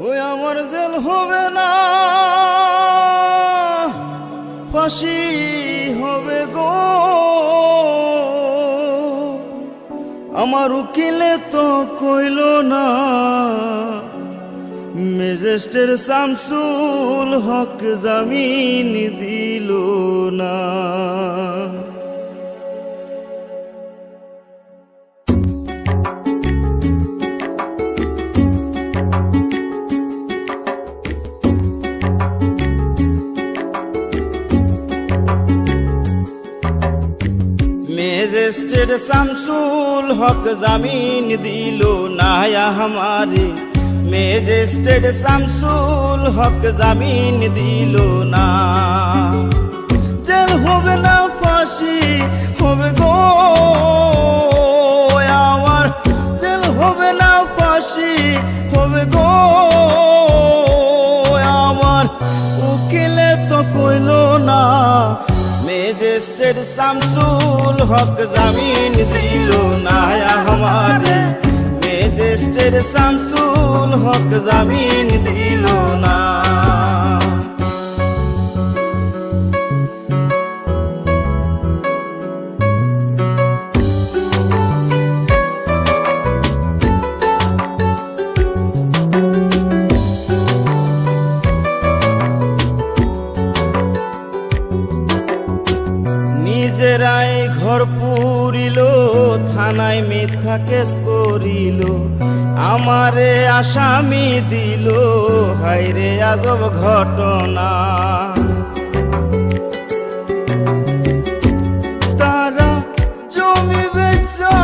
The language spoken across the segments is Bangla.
ওই আমার জেল হবে না, ফাঁসি হবে গো। আমার উকিলে তো কইল না, ম্যাজিস্ট্রেট শামসুল হক জামিন দিল না। ম্যাজিস্ট্রেট শামসুল হক জামিন দিল না हमारे, ম্যাজিস্ট্রেট শামসুল হক জামিন দিল না। জেল হবে না, ফাঁসি হবে গো আমার, জেল হবে না, ফাঁসি হবে গো আমার। উকিলে তো কইল না, ম্যাজিস্ট্রেট শামসুল হক জামিন দিল না हमारे, ম্যাজিস্ট্রেট শামসুল হক জামিন দিল না। নিজেরাই ঘর পুরিল, থানায় মিথ্যা কেস করিল, আমারে আসামি দিল, হায়রে আজব ঘটনা। তারা জমি বেচা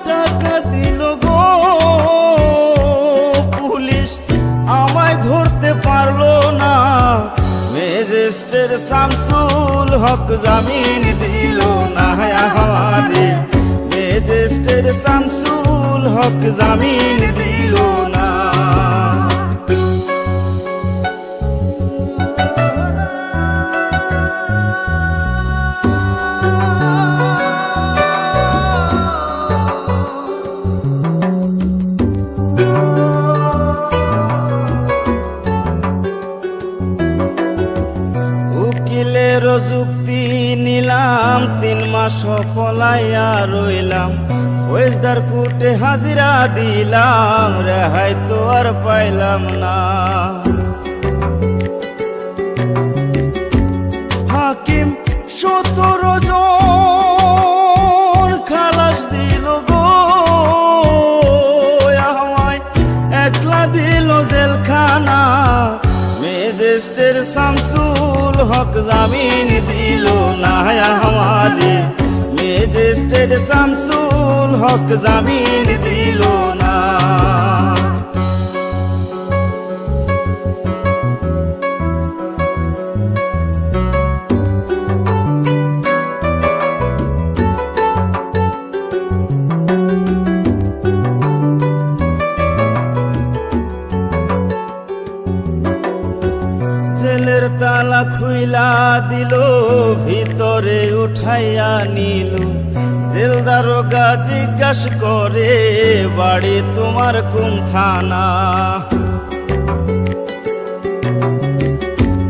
টাকা দিল গো, পুলিশ আমায় ধরতে পারলো না। ম্যাজিস্ট্রেট শামসুল হক জামিন দিল না हमारे, ম্যাজিস্ট্রেট শামসুল হক জামিন দিল না। উকিলের যুক্তি নিলাম, 3 মাস পলাইয়া রইলাম, ফৌজদার কোর্টে হাজিরা দিলাম, রেহাই তো আর পাইলাম না। হাকিম 17 জন খালাস দিল গো আমায়, একলা দিল জেলখানা। ম্যাজিস্ট্রেট শামসুল হক জামিন দিল না हमारे, ম্যাজিস্ট্রেট শামসুল হক জামিন দিল না। জেলের তালা খুইলা দিল, ভিতরে উঠাইয়া নিল, জেল দারোগা জিজ্ঞাসা করে, বাড়ি তোমার কোন থানা?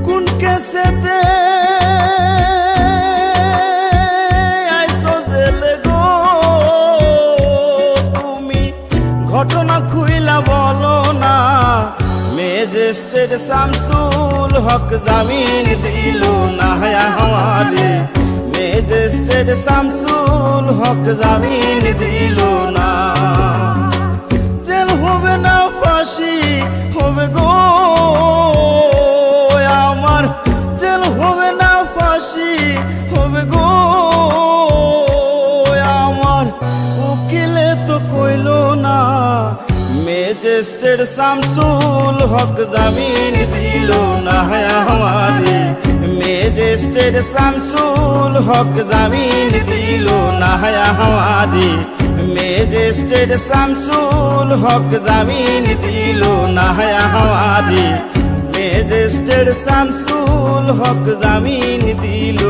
কোন কেসেতে আইসো জেলে গো তুমি, ঘটনা খুইলা বলো না। ম্যাজিস্ট্রেট শামসুল হক জামিন দিল না हमारे, ম্যাজিস্ট্রেট শামসুল হক জামিন দিল না। জেল হবে না, ফাঁসি হবে গো আমার, জেল হবে না, ফাঁসি হবে গো আমার। উকিলে তো কইল না, ম্যাজিস্ট্রেট শামসুল হক জামিন দিল না हमारे, ম্যাজিস্ট্রেট শামসুল হক জামিন দিল না हमारे, ম্যাজিস্ট্রেট শামসুল হক জামিন দিল না हमारे, ম্যাজিস্ট্রেট শামসুল হক জামিন দিল